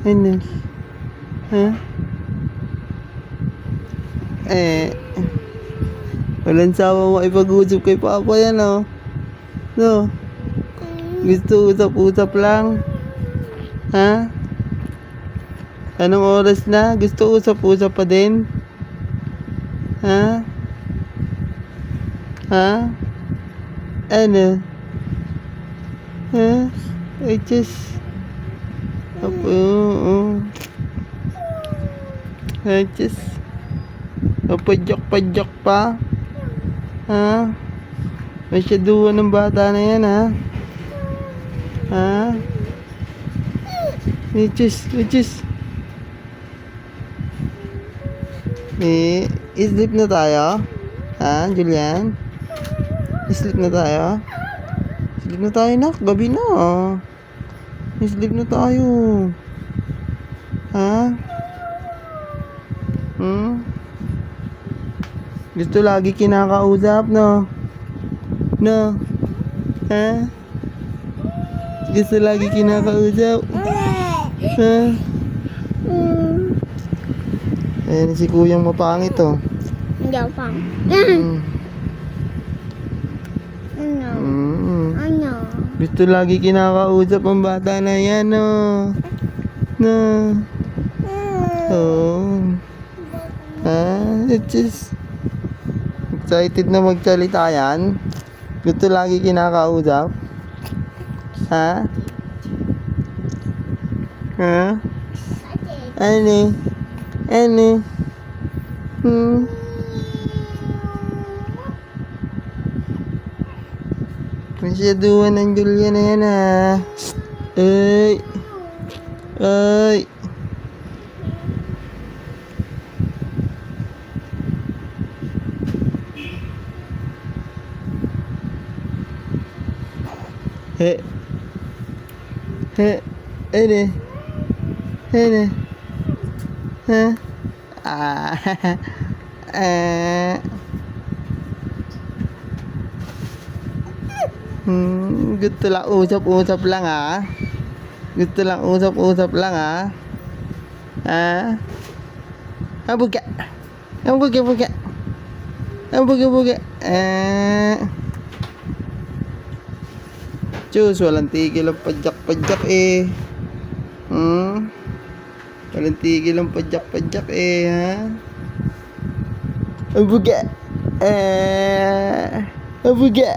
Ano? Ha? Eh, walang sawa mo ipag-usap kay Papa yan, oh. No? Gusto usap-usap lang? Ha? Anong oras na? Gusto usap-usap pa din? Ha? Ha? Ano? Ha? I just... Apo, oo. I just... Padyak-padyak pa? Ha? Masyaduhan ng bata na yan, ha? Ha? Which is... sleep na tayo? Ha, Julian? Sleep na tayo? Sleep na tayo, nak. Gabi na. Sleep na tayo. Ha? Gusto lagi kinakausap, no? No? Ha? Gusto lagi kinakausap? Ha? Ayan si kuyang mapangit, oh. Hindi ako pang. Ano? Ano? Gusto lagi kinakausap ang bata na yan, no? No? Oh. Ha? It's just... Excited na magsalita yan? Gusto lagi kinakausap? Ha? Ha? Ano? Ano? Masyaduhan ng Julia na yan, ha? Ay! Ay! He? He? Ano? Ano? Ha? Gusto lang usap-usap lang, ha? Gusto lang usap-usap lang, ha? Ha? Buka. Buka. Buka. Diyos, walang tigil ang padyak-padyak, eh. Walang tigil ang padyak-padyak, eh, ha? Buka. Buka.